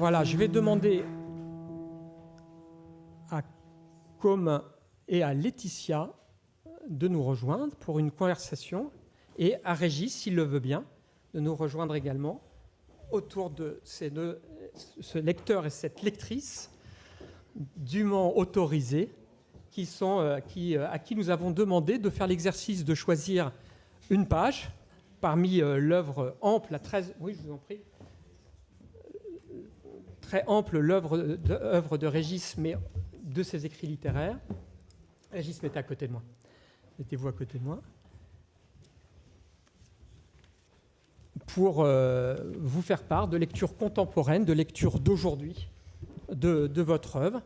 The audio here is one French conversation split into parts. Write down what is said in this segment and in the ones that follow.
Voilà, je vais demander à Com et à Laetitia de nous rejoindre pour une conversation, et à Régis, s'il le veut bien, de nous rejoindre également autour de ce lecteur et cette lectrice dûment autorisés à qui nous avons demandé de faire l'exercice de choisir une page parmi l'œuvre ample, oui, je vous en prie, très ample l'œuvre de Régis, mais de ses écrits littéraires. Régis, mettez à côté de moi. Mettez-vous à côté de moi. Pour vous faire part de lectures contemporaines, de lectures d'aujourd'hui de votre œuvre,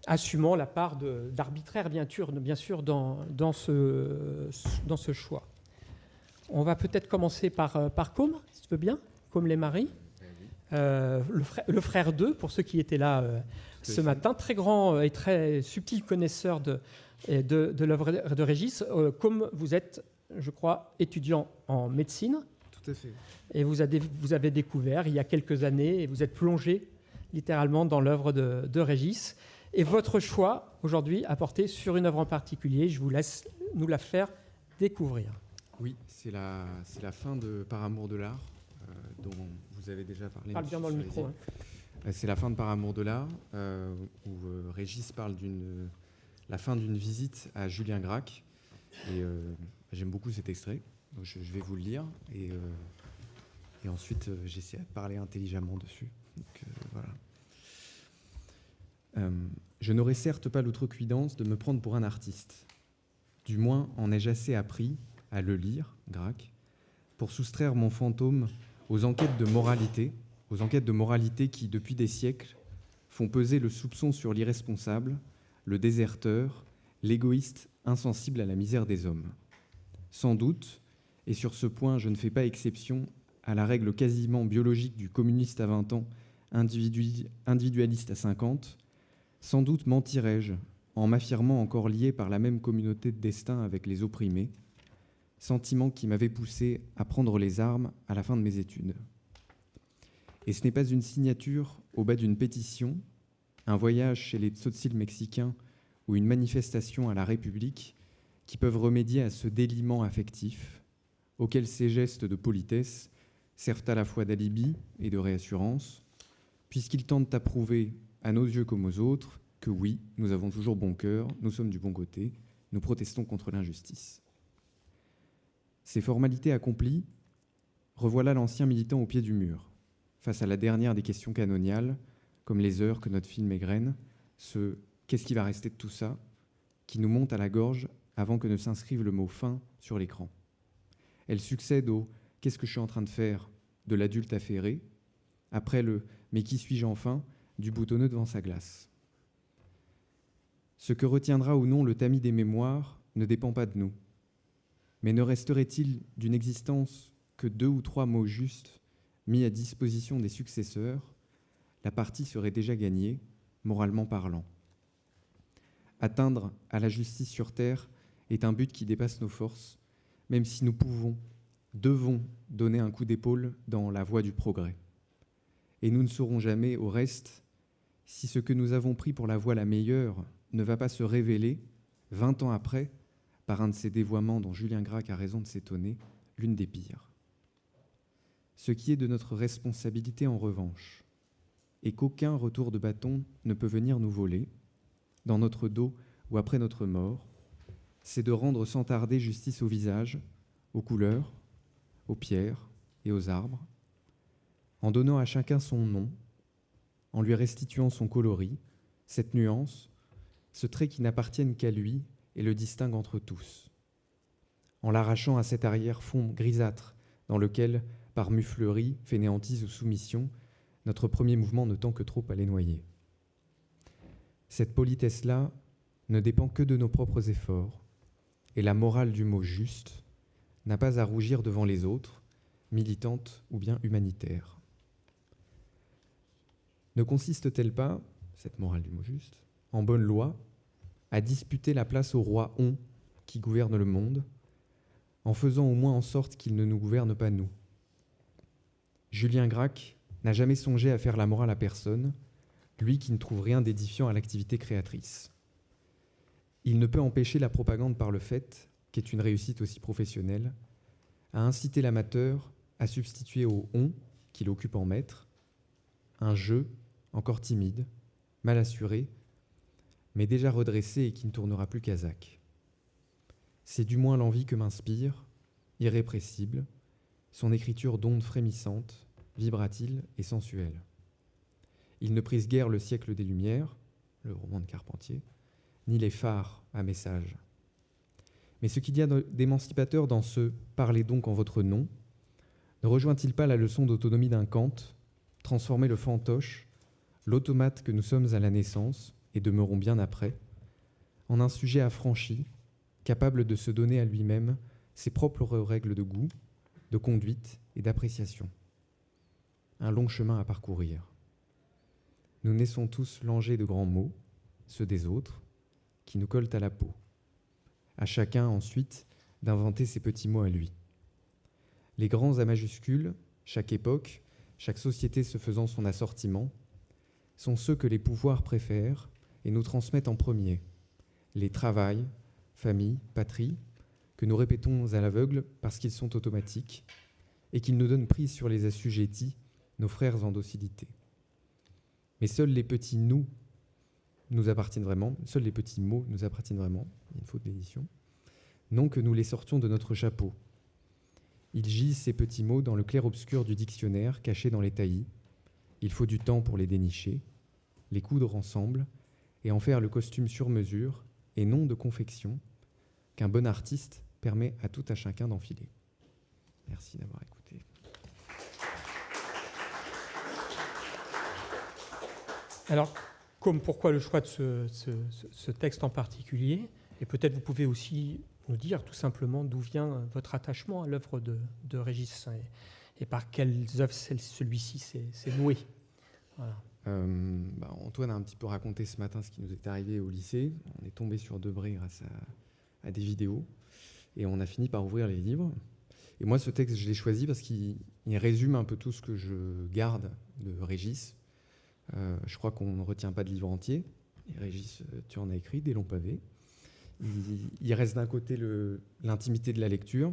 assumant la part d'arbitraire, bien sûr dans ce choix. On va peut-être commencer par Com, si tu veux bien, Com Lemarie, le frère d'eux, pour ceux qui étaient là ce matin, très grand et très subtil connaisseur de l'œuvre de Régis. Com, vous êtes, je crois, étudiant en médecine. Tout à fait. Et vous avez découvert il y a quelques années, et vous êtes plongé littéralement dans l'œuvre de Régis. Et votre choix aujourd'hui a porté sur une œuvre en particulier. Je vous laisse nous la faire découvrir. Oui, c'est la fin de Par amour de l'art, dont vous avez déjà parlé. Parle bien dans le micro. Hein. C'est la fin de Par amour de l'art, où Régis parle la fin d'une visite à Julien Gracq. Et j'aime beaucoup cet extrait, donc je vais vous le lire. Et ensuite, j'essaie de parler intelligemment dessus. Donc, voilà. Je n'aurais certes pas l'outrecuidance de me prendre pour un artiste. Du moins en ai-je assez appris à le lire, Gracq, pour soustraire mon fantôme aux enquêtes de moralité qui, depuis des siècles, font peser le soupçon sur l'irresponsable, le déserteur, l'égoïste insensible à la misère des hommes. Sans doute, et sur ce point je ne fais pas exception à la règle quasiment biologique du communiste à 20 ans, individualiste à 50, sans doute mentirais-je en m'affirmant encore lié par la même communauté de destin avec les opprimés, sentiment qui m'avait poussé à prendre les armes à la fin de mes études. Et ce n'est pas une signature au bas d'une pétition, un voyage chez les tzotzils mexicains ou une manifestation à la République qui peuvent remédier à ce déliement affectif auquel ces gestes de politesse servent à la fois d'alibi et de réassurance, puisqu'ils tentent à prouver, à nos yeux comme aux autres, que oui, nous avons toujours bon cœur, nous sommes du bon côté, nous protestons contre l'injustice. Ces formalités accomplies, revoilà l'ancien militant au pied du mur, face à la dernière des questions canoniales, comme les heures que notre film égrène, ce « qu'est-ce qui va rester de tout ça ?», qui nous monte à la gorge avant que ne s'inscrive le mot « fin » sur l'écran. Elle succède au « qu'est-ce que je suis en train de faire ?» de l'adulte affairé, après le « mais qui suis-je enfin ?» du boutonneux devant sa glace. Ce que retiendra ou non le tamis des mémoires ne dépend pas de nous. Mais ne resterait-il d'une existence que 2 ou 3 mots justes mis à disposition des successeurs, la partie serait déjà gagnée, moralement parlant. Atteindre à la justice sur terre est un but qui dépasse nos forces, même si nous devons donner un coup d'épaule dans la voie du progrès. Et nous ne saurons jamais, au reste, si ce que nous avons pris pour la voie la meilleure ne va pas se révéler, 20 ans après, par un de ces dévoiements dont Julien Gracq a raison de s'étonner, l'une des pires. Ce qui est de notre responsabilité, en revanche, et qu'aucun retour de bâton ne peut venir nous voler, dans notre dos ou après notre mort, c'est de rendre sans tarder justice au visage, aux couleurs, aux pierres et aux arbres, en donnant à chacun son nom, en lui restituant son coloris, cette nuance, ce trait qui n'appartienne qu'à lui et le distingue entre tous, en l'arrachant à cet arrière-fond grisâtre dans lequel, par muflerie, fainéantise ou soumission, notre premier mouvement ne tend que trop à les noyer. Cette politesse-là ne dépend que de nos propres efforts, et la morale du mot « juste » n'a pas à rougir devant les autres, militantes ou bien humanitaires. Ne consiste-t-elle pas, cette morale du mot juste, en bonne loi, à disputer la place au roi on qui gouverne le monde, en faisant au moins en sorte qu'il ne nous gouverne pas nous? Julien Gracq n'a jamais songé à faire la morale à personne, lui qui ne trouve rien d'édifiant à l'activité créatrice. Il ne peut empêcher la propagande par le fait, qui est une réussite aussi professionnelle, à inciter l'amateur à substituer au « on » qu'il occupe en maître un « je » encore timide, mal assuré, mais déjà redressé et qui ne tournera plus qu'à zac. C'est du moins l'envie que m'inspire, irrépressible, son écriture d'ondes frémissantes, vibratile et sensuelle. Il ne prise guère le siècle des Lumières, le roman de Carpentier, ni les phares à message. Mais ce qu'il y a d'émancipateur dans ce « parlez donc en votre nom » ne rejoint-il pas la leçon d'autonomie d'un Kant, transformer le fantoche, l'automate que nous sommes à la naissance et demeurons bien après, en un sujet affranchi, capable de se donner à lui-même ses propres règles de goût, de conduite et d'appréciation. Un long chemin à parcourir. Nous naissons tous langés de grands mots, ceux des autres, qui nous collent à la peau. À chacun, ensuite, d'inventer ses petits mots à lui. Les grands à majuscules, chaque époque, chaque société se faisant son assortiment, sont ceux que les pouvoirs préfèrent et nous transmettent en premier. Les travail, famille, patrie, que nous répétons à l'aveugle parce qu'ils sont automatiques et qu'ils nous donnent prise sur les assujettis, nos frères en docilité. Mais seuls les petits nous nous appartiennent vraiment, seuls les petits mots nous appartiennent vraiment, il y a une faute d'édition, non que nous les sortions de notre chapeau. Ils gisent ces petits mots dans le clair-obscur du dictionnaire, cachés dans les taillis. Il faut du temps pour les dénicher, les coudre ensemble et en faire le costume sur mesure et non de confection qu'un bon artiste permet à tout à chacun d'enfiler. Merci d'avoir écouté. Alors, pourquoi le choix de ce texte en particulier? Et peut-être vous pouvez aussi nous dire tout simplement d'où vient votre attachement à l'œuvre de Régis et par quelles œuvres celui-ci s'est noué. Voilà. Antoine a un petit peu raconté ce matin ce qui nous est arrivé au lycée. On est tombé sur Debré grâce à des vidéos et on a fini par ouvrir les livres. Et moi, ce texte, je l'ai choisi parce qu'il résume un peu tout ce que je garde de Régis. Je crois qu'on ne retient pas de livre entier. Et Régis, tu en as écrit des longs pavés. Il reste d'un côté l'intimité de la lecture,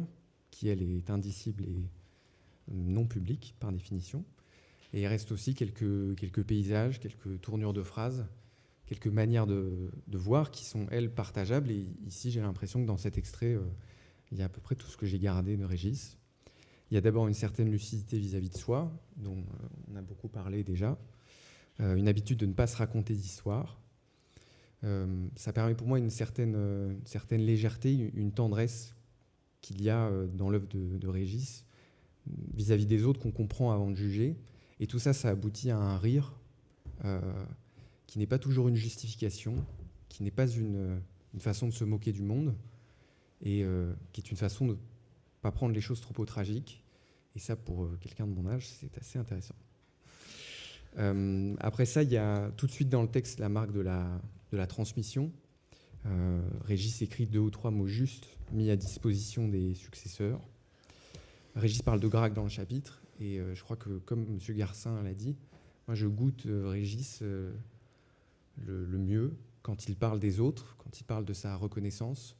qui, elle, est indicible et non publique, par définition. Et il reste aussi quelques paysages, quelques tournures de phrases, quelques manières de voir qui sont, elles, partageables. Et ici, j'ai l'impression que dans cet extrait, il y a à peu près tout ce que j'ai gardé de Régis. Il y a d'abord une certaine lucidité vis-à-vis de soi, dont on a beaucoup parlé déjà. Une habitude de ne pas se raconter d'histoire. Ça permet pour moi une certaine légèreté, une tendresse qu'il y a dans l'œuvre de Régis vis-à-vis des autres qu'on comprend avant de juger. Et tout ça, ça aboutit à un rire qui n'est pas toujours une justification, qui n'est pas une façon de se moquer du monde, et qui est une façon de ne pas prendre les choses trop au tragique. Et ça, pour quelqu'un de mon âge, c'est assez intéressant. Après ça, il y a tout de suite dans le texte la marque de la transmission. Régis écrit 2 ou 3 mots justes mis à disposition des successeurs. Régis parle de Gracq dans le chapitre, et je crois que, comme M. Garcin l'a dit, moi je goûte Régis le mieux quand il parle des autres, quand il parle de sa reconnaissance.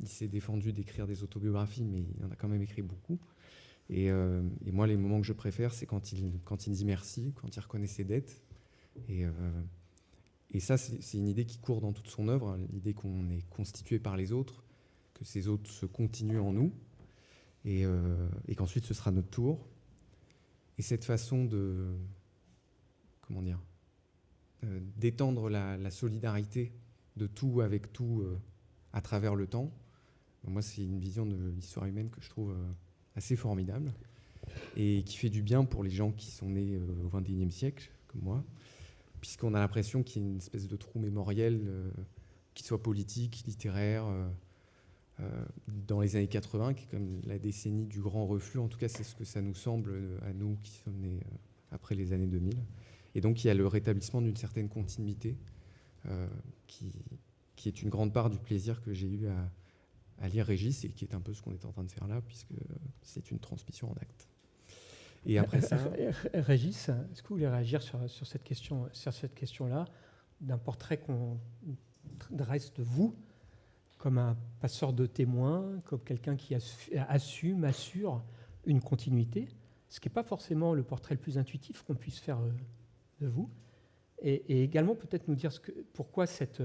Il s'est défendu d'écrire des autobiographies, mais il en a quand même écrit beaucoup. Et moi, les moments que je préfère, c'est quand il dit merci, quand il reconnaît ses dettes. Et ça, c'est une idée qui court dans toute son œuvre, l'idée qu'on est constitué par les autres, que ces autres se continuent en nous, et qu'ensuite ce sera notre tour. Et cette façon d'étendre la solidarité de tout avec tout à travers le temps, moi, c'est une vision de l'histoire humaine que je trouve assez formidable et qui fait du bien pour les gens qui sont nés au XXIe siècle, comme moi, puisqu'on a l'impression qu'il y a une espèce de trou mémoriel, qu'il soit politique, littéraire, dans les années 80, qui est comme la décennie du grand reflux. En tout cas, c'est ce que ça nous semble à nous qui sommes nés après les années 2000. Et donc, il y a le rétablissement d'une certaine continuité qui est une grande part du plaisir que j'ai eu à lire Régis et qui est un peu ce qu'on est en train de faire là, puisque c'est une transmission en acte. Et après ça, Régis, est-ce que vous voulez réagir sur cette question-là, d'un portrait qu'on dresse de vous comme un passeur de témoins, comme quelqu'un qui assure une continuité, ce qui n'est pas forcément le portrait le plus intuitif qu'on puisse faire de vous, et également peut-être nous dire pourquoi cette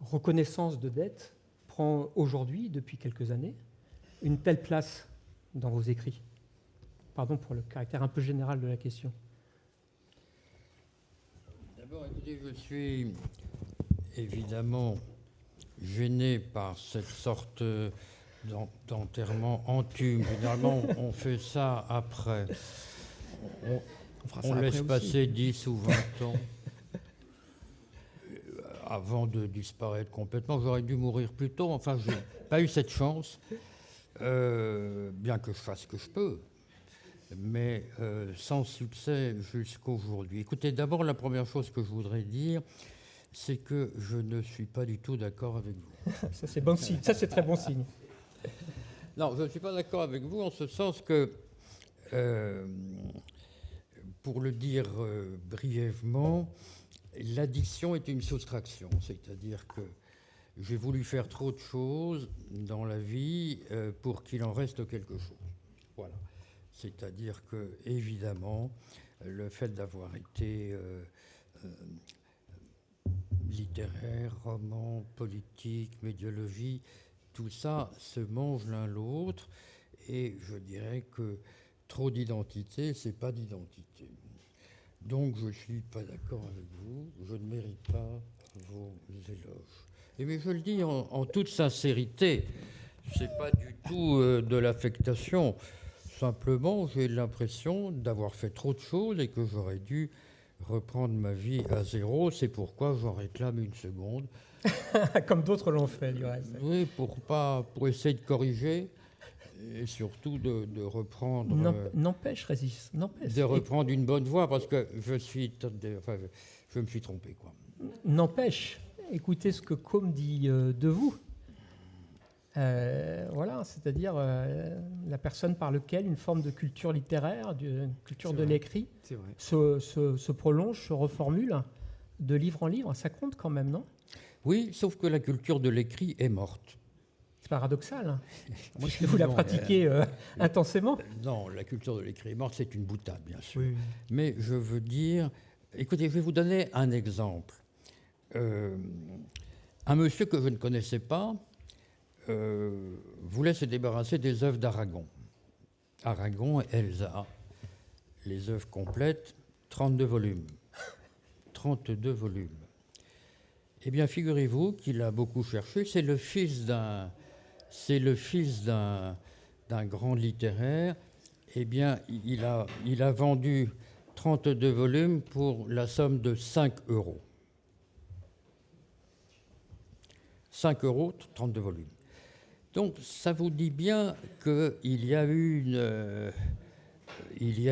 reconnaissance de dette prend aujourd'hui, depuis quelques années, une telle place dans vos écrits. Pardon pour le caractère un peu général de la question. D'abord, écoutez, je suis évidemment gêné par cette sorte d'enterrement entume. Généralement, on fait ça après. On laisse passer 10 ou 20 ans avant de disparaître complètement. J'aurais dû mourir plus tôt. Enfin, je n'ai pas eu cette chance, bien que je fasse ce que je peux, mais sans succès jusqu'aujourd'hui. Écoutez, d'abord, la première chose que je voudrais dire, c'est que je ne suis pas du tout d'accord avec vous. Ça, c'est bon signe. Ça, c'est très bon signe. Non, je ne suis pas d'accord avec vous en ce sens que, pour le dire brièvement, l'addiction est une soustraction. C'est-à-dire que j'ai voulu faire trop de choses dans la vie pour qu'il en reste quelque chose. Voilà. C'est-à-dire que, évidemment, le fait d'avoir été littéraire, roman, politique, médiologie, tout ça se mange l'un l'autre, et je dirais que trop d'identité, c'est pas d'identité. Donc je suis pas d'accord avec vous, je ne mérite pas vos éloges. Mais je le dis en toute sincérité, c'est pas du tout de l'affectation. Simplement, j'ai l'impression d'avoir fait trop de choses et que j'aurais dû reprendre ma vie à zéro. C'est pourquoi j'en réclame une seconde. Comme d'autres l'ont fait, du reste. Oui, pour essayer de corriger et surtout de reprendre. N'empêche, Régis, n'empêche. De reprendre une bonne voie, parce que je me suis trompé, quoi. N'empêche, écoutez ce que Côme dit de vous. Voilà, c'est-à-dire la personne par laquelle une forme de culture littéraire, une culture de l'écrit se prolonge, se reformule de livre en livre. Ça compte quand même, non? Oui, sauf que la culture de l'écrit est morte. C'est paradoxal. Hein. Moi, vous la pratiquez intensément. Non, la culture de l'écrit est morte, c'est une boutade, bien sûr. Oui. Mais je veux dire... Écoutez, je vais vous donner un exemple. Un monsieur que je ne connaissais pas voulait se débarrasser des œuvres d'Aragon. Aragon et Elsa, les œuvres complètes, 32 volumes. 32 volumes. Eh bien, figurez-vous qu'il a beaucoup cherché. C'est le fils d'un grand littéraire. Eh bien, il a vendu 32 volumes pour la somme de 5 euros. 5 euros, 32 volumes. Donc, ça vous dit bien qu'il y a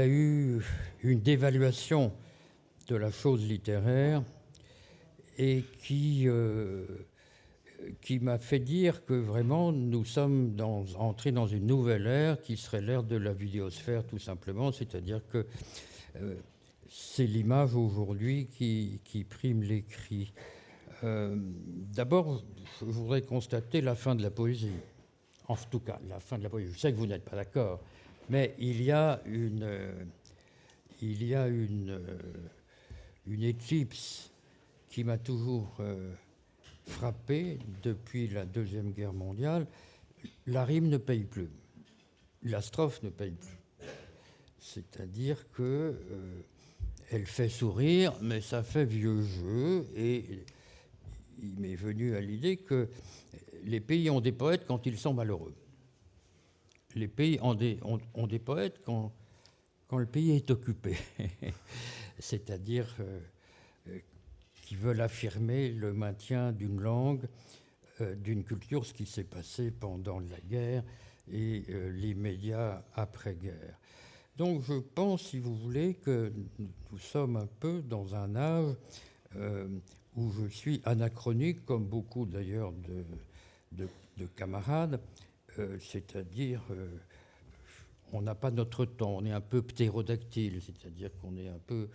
eu une dévaluation de la chose littéraire et qui m'a fait dire que vraiment nous sommes entrés dans une nouvelle ère qui serait l'ère de la vidéosphère, tout simplement, c'est-à-dire que c'est l'image aujourd'hui qui prime l'écrit. D'abord, je voudrais constater la fin de la poésie. En tout cas, la fin de la poésie. Je sais que vous n'êtes pas d'accord, mais il y a une éclipse qui m'a toujours frappé depuis la Deuxième Guerre mondiale. La rime ne paye plus. La strophe ne paye plus. C'est-à-dire que elle fait sourire, mais ça fait vieux jeu. Et il m'est venu à l'idée que les pays ont des poètes quand ils sont malheureux. Les pays ont des poètes quand le pays est occupé. C'est-à-dire qui veulent affirmer le maintien d'une langue, d'une culture, ce qui s'est passé pendant la guerre et l'immédiat après-guerre. Donc je pense, si vous voulez, que nous sommes un peu dans un âge où je suis anachronique, comme beaucoup d'ailleurs de camarades, c'est-à-dire on n'a pas notre temps, on est un peu ptérodactyle, c'est-à-dire qu'on est un peu,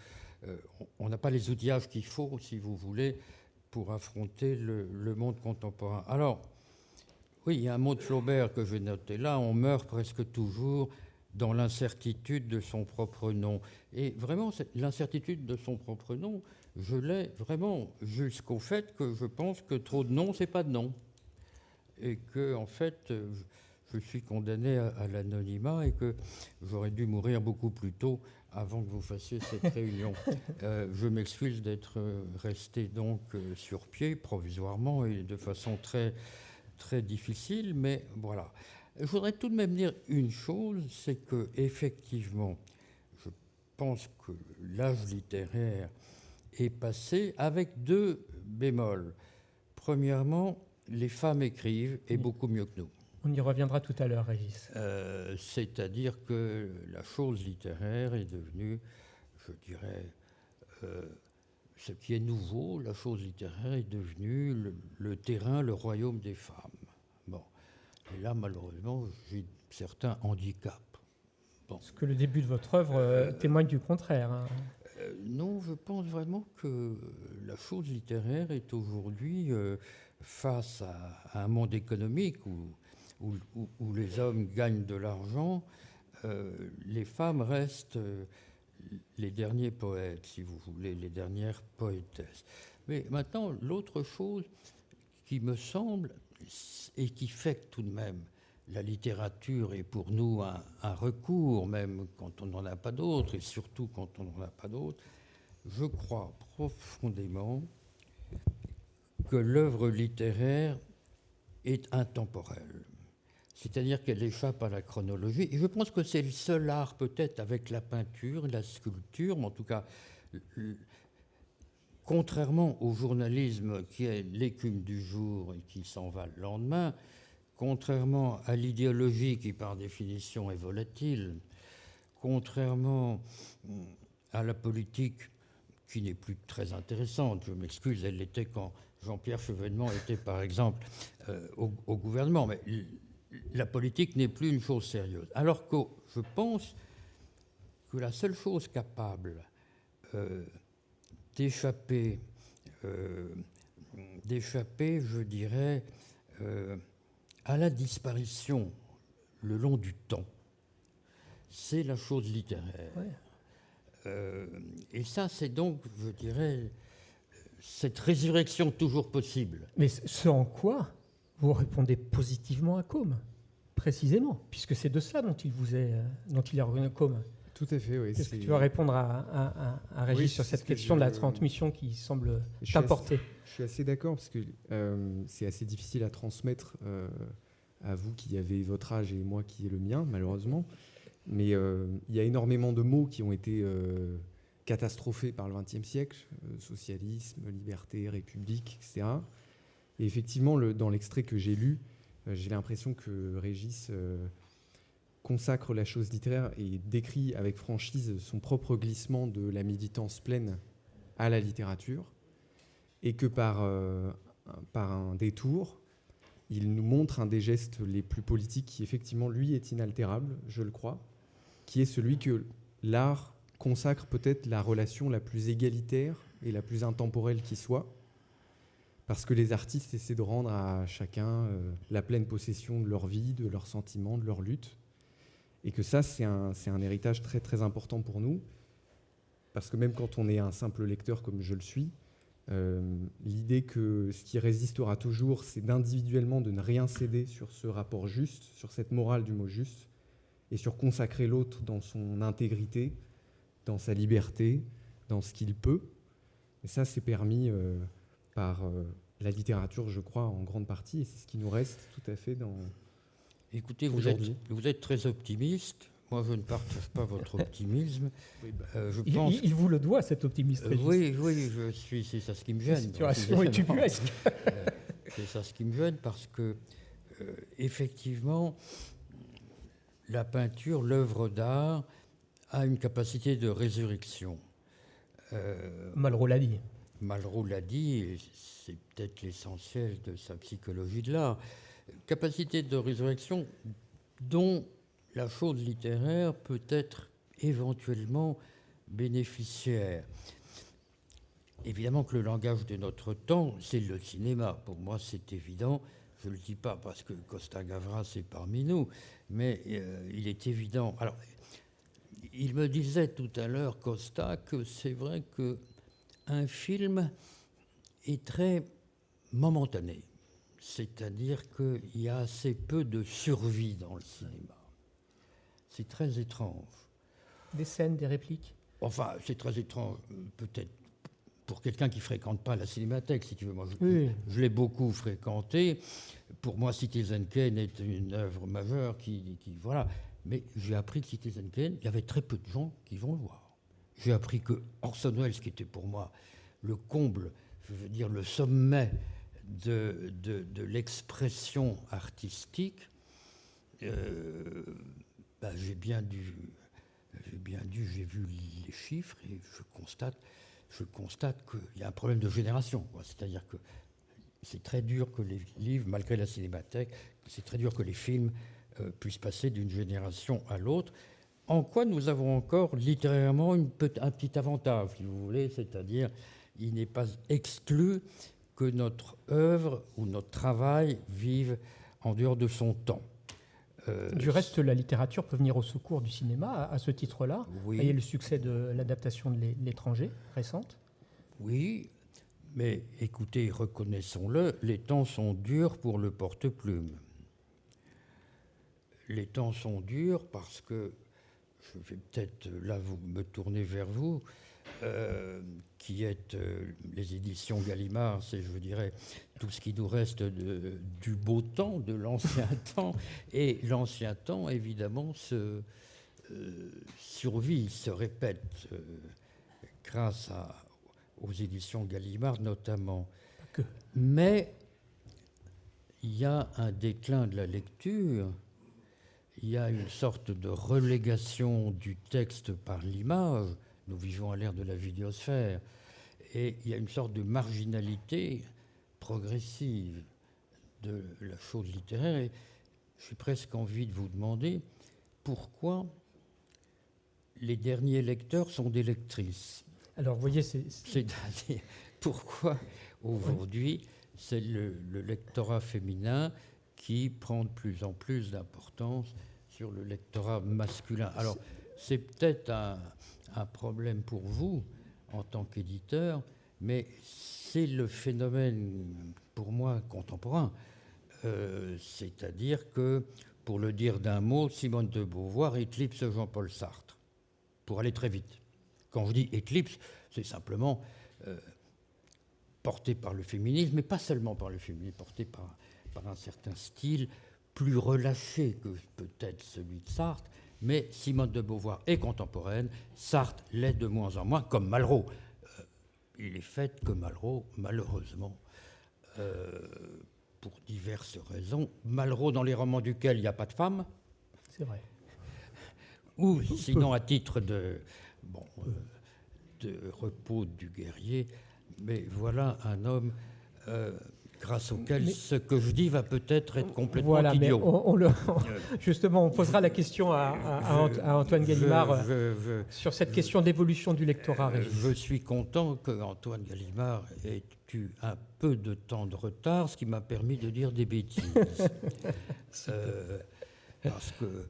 on n'a pas les outillages qu'il faut, si vous voulez, pour affronter le monde contemporain. Alors, oui, il y a un mot de Flaubert que je vais noter là, on meurt presque toujours dans l'incertitude de son propre nom. Et vraiment, l'incertitude de son propre nom, je l'ai vraiment jusqu'au fait que je pense que trop de noms, c'est pas de nom. Et que, en fait, je suis condamné à l'anonymat et que j'aurais dû mourir beaucoup plus tôt avant que vous fassiez cette réunion. Je m'excuse d'être resté donc sur pied provisoirement et de façon très, très difficile, mais voilà. Je voudrais tout de même dire une chose, c'est que effectivement, je pense que l'âge littéraire est passé avec 2 bémols. Premièrement, les femmes écrivent et beaucoup mieux que nous. On y reviendra tout à l'heure, Régis. C'est-à-dire que la chose littéraire est devenue, je dirais, ce qui est nouveau, la chose littéraire est devenue le terrain, le royaume des femmes. Bon. Et là, malheureusement, j'ai certains handicaps. Bon. Parce que le début de votre œuvre témoigne du contraire. Hein. Non, je pense vraiment que la chose littéraire est aujourd'hui, face à un monde économique où les hommes gagnent de l'argent, les femmes restent les derniers poètes, si vous voulez, les dernières poétesses. Mais maintenant, l'autre chose qui me semble, et qui fait que tout de même la littérature est pour nous un recours, même quand on n'en a pas d'autre, et surtout quand on n'en a pas d'autre, je crois profondément que l'œuvre littéraire est intemporelle. C'est-à-dire qu'elle échappe à la chronologie. Et je pense que c'est le seul art, peut-être, avec la peinture, la sculpture, mais en tout cas, contrairement au journalisme qui est l'écume du jour et qui s'en va le lendemain, contrairement à l'idéologie qui, par définition, est volatile, contrairement à la politique qui n'est plus très intéressante, je m'excuse, elle l'était quand Jean-Pierre Chevènement était, par exemple, au gouvernement, mais la politique n'est plus une chose sérieuse. Alors que je pense que la seule chose capable d'échapper, je dirais, à la disparition le long du temps, c'est la chose littéraire. Ouais. Et ça, c'est donc, je dirais, cette résurrection toujours possible. Mais ce en quoi vous répondez positivement à Côme, précisément, puisque c'est de cela dont il est revenu Côme. Tout à fait, oui. Est-ce que tu vas répondre à Régis, oui, sur cette question de la transmission qui semble t'importer? Je suis assez d'accord, parce que c'est assez difficile à transmettre à vous qui avez votre âge et moi qui ai le mien, malheureusement. Mais il y a énormément de mots qui ont été catastrophés par le XXe siècle, socialisme, liberté, république, etc. Et effectivement, dans l'extrait que j'ai lu, j'ai l'impression que Régis consacre la chose littéraire et décrit avec franchise son propre glissement de la militance pleine à la littérature, et que par un détour, il nous montre un des gestes les plus politiques qui, effectivement, lui, est inaltérable, je le crois, qui est celui que l'art consacre peut-être la relation la plus égalitaire et la plus intemporelle qui soit, parce que les artistes essaient de rendre à chacun la pleine possession de leur vie, de leurs sentiments, de leur lutte. Et que ça, c'est un héritage très, très important pour nous, parce que même quand on est un simple lecteur comme je le suis, l'idée que ce qui résistera toujours, c'est d'individuellement de ne rien céder sur ce rapport juste, sur cette morale du mot juste, et sur consacrer l'autre dans son intégrité, dans sa liberté, dans ce qu'il peut. Et ça, c'est permis par la littérature, je crois, en grande partie, et c'est ce qui nous reste tout à fait dans... Écoutez, vous êtes très optimiste. Moi, je ne partage pas votre optimisme. Oui, il vous le doit, cet optimisme. Oui, c'est ça ce qui me gêne. La situation est ubuesque. C'est ça ce qui me gêne, parce que, effectivement, la peinture, l'œuvre d'art, a une capacité de résurrection. Malraux l'a dit. Malraux l'a dit, et c'est peut-être l'essentiel de sa psychologie de l'art. Capacité de résurrection dont la chose littéraire peut être éventuellement bénéficiaire. Évidemment que le langage de notre temps, c'est le cinéma. Pour moi, c'est évident. Je ne le dis pas parce que Costa Gavras est parmi nous, mais il est évident. Alors, il me disait tout à l'heure, Costa, que c'est vrai qu'un film est très momentané. C'est-à-dire qu'il y a assez peu de survie dans le cinéma. C'est très étrange. Des scènes, des répliques. Enfin, c'est très étrange, peut-être pour quelqu'un qui ne fréquente pas la cinémathèque, si tu veux. Moi, je l'ai beaucoup fréquenté. Pour moi, Citizen Kane est une œuvre majeure voilà. Mais j'ai appris que Citizen Kane, il y avait très peu de gens qui vont le voir. J'ai appris que Orson Welles, qui était pour moi le comble, je veux dire le sommet de l'expression artistique, j'ai vu les chiffres et je constate qu'il y a un problème de génération. C'est-à-dire que c'est très dur que les livres, malgré la cinémathèque, c'est très dur que les films puissent passer d'une génération à l'autre. En quoi nous avons encore littérairement un petit avantage, si vous voulez, c'est-à-dire il n'est pas exclu que notre œuvre ou notre travail vive en dehors de son temps. Du reste, la littérature peut venir au secours du cinéma à ce titre-là. Oui. Il y a le succès de l'adaptation de L'étranger récente. Oui, mais écoutez, reconnaissons-le, les temps sont durs pour le porte-plume. Les temps sont durs parce que, je vais peut-être là me tourner vers vous, qui êtes les éditions Gallimard, c'est, je dirais, tout ce qui nous reste du beau temps, de l'ancien temps. Et l'ancien temps, évidemment, survit, se répète, grâce aux éditions Gallimard notamment. Mais il y a un déclin de la lecture, il y a une sorte de relégation du texte par l'image. Nous vivons à l'ère de la vidéosphère. Et il y a une sorte de marginalité progressive de la chose littéraire. Et j'ai presque envie de vous demander pourquoi les derniers lecteurs sont des lectrices. Alors, vous voyez, C'est-à-dire, pourquoi aujourd'hui c'est le lectorat féminin qui prend de plus en plus d'importance sur le lectorat masculin. Alors, c'est peut-être un problème pour vous en tant qu'éditeur, mais c'est le phénomène, pour moi, contemporain. C'est-à-dire que, pour le dire d'un mot, Simone de Beauvoir éclipse Jean-Paul Sartre, pour aller très vite. Quand je dis éclipse, c'est simplement porté par le féminisme, mais pas seulement par le féminisme, porté par un certain style plus relâché que peut-être celui de Sartre, mais Simone de Beauvoir est contemporaine, Sartre l'est de moins en moins, comme Malraux. Il est fait que Malraux, malheureusement, pour diverses raisons, Malraux dans les romans duquel il n'y a pas de femme, c'est vrai, ou sinon à titre de repos du guerrier, mais voilà un homme grâce auquel ce que je dis va peut-être être complètement idiot. Justement, on posera la question à Antoine Gallimard sur cette question d'évolution du lectorat. Je suis content qu'Antoine Gallimard ait eu un peu de temps de retard, ce qui m'a permis de dire des bêtises. Parce que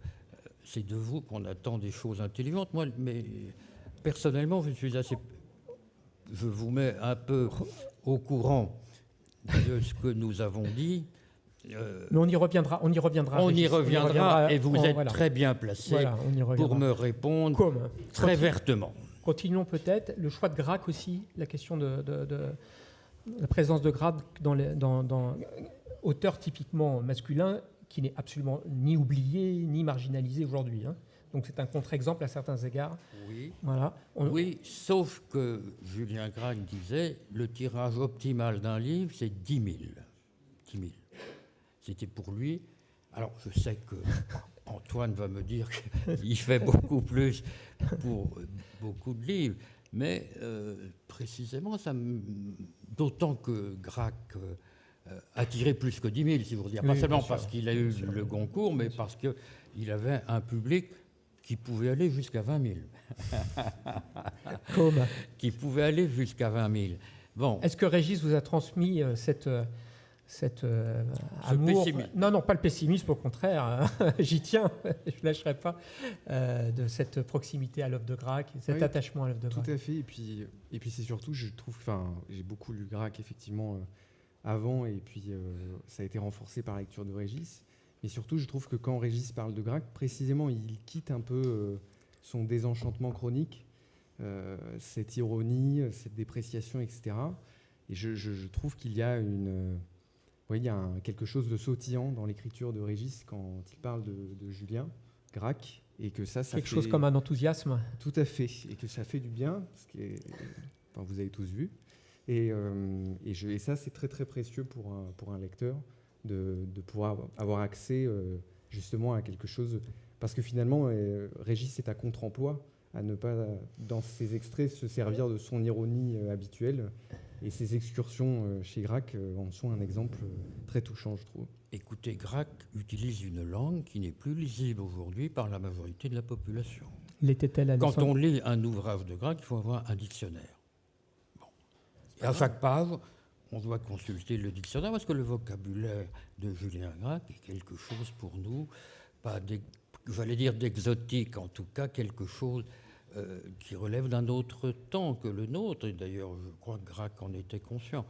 c'est de vous qu'on attend des choses intelligentes. Moi, mais personnellement, je vous mets un peu au courant de ce que nous avons dit. Mais on y reviendra. On y reviendra, et vous êtes très bien placé pour me répondre très vertement. Continuons peut-être. Le choix de Gracq aussi, la question de la présence de Gracq dans auteur typiquement masculin qui n'est absolument ni oublié ni marginalisé aujourd'hui. Donc c'est un contre-exemple à certains égards. Oui, voilà. Oui, sauf que Julien Gracq disait le tirage optimal d'un livre, c'est 10 000. 10 000. C'était pour lui. Alors je sais que Antoine va me dire qu'il fait beaucoup plus pour beaucoup de livres, mais précisément, d'autant que Gracq attiré plus que 10 000, si vous voulez dire. Pas seulement parce qu'il a eu le Goncourt, mais parce qu'il avait un public qui pouvait aller jusqu'à 20 000. Comme. Qui pouvait aller jusqu'à 20 000. Bon. Est-ce que Régis vous a transmis cet amour? Pessimisme. Non, pas le pessimisme, au contraire. J'y tiens, je ne lâcherai pas de cette proximité à l'œuvre de Gracq, cet attachement à l'œuvre de Gracq. Tout à fait. Et puis c'est surtout, je trouve, j'ai beaucoup lu Gracq effectivement avant, et puis ça a été renforcé par la lecture de Régis. Mais surtout, je trouve que quand Régis parle de Gracq, précisément, il quitte un peu son désenchantement chronique, cette ironie, cette dépréciation, etc. Et je trouve qu'il y a il y a quelque chose de sautillant dans l'écriture de Régis quand il parle de Julien Gracq, et que ça quelque chose comme un enthousiasme. Tout à fait, et que ça fait du bien, vous avez tous vu. Et ça, c'est très très précieux pour un lecteur de pouvoir avoir accès justement à quelque chose, parce que finalement, Régis est à contre-emploi, à ne pas, dans ses extraits, se servir de son ironie habituelle. Et ces excursions chez Gracq en sont un exemple très touchant, je trouve. Écoutez, Gracq utilise une langue qui n'est plus lisible aujourd'hui par la majorité de la population. L'était-elle à Quand on lit un ouvrage de Gracq, il faut avoir un dictionnaire. Bon. Et à chaque page, on doit consulter le dictionnaire, parce que le vocabulaire de Julien Gracq est quelque chose pour nous, j'allais dire d'exotique, en tout cas quelque chose qui relève d'un autre temps que le nôtre. Et d'ailleurs, je crois que Gracq en était conscient,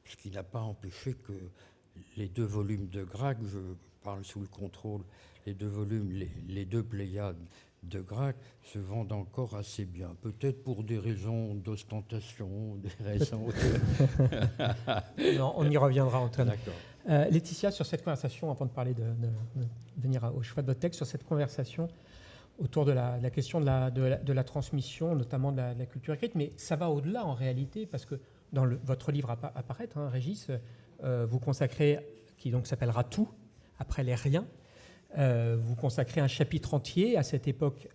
puisqu'il n'a pas empêché que les 2 volumes de Gracq, je parle sous le contrôle, les 2 volumes, les 2 Pléiades de Gracq se vendent encore assez bien. Peut-être pour des raisons d'ostentation, des raisons... Non, on y reviendra, Antoine. D'accord. Laetitia, sur cette conversation, avant de parler de venir au choix de votre texte, sur cette conversation autour de la question de la transmission, notamment de la culture écrite, mais ça va au-delà en réalité, parce que dans votre livre apparaître, Régis, vous consacrez, qui donc s'appellera Tout, après les riens, vous consacrez un chapitre entier à cette époque,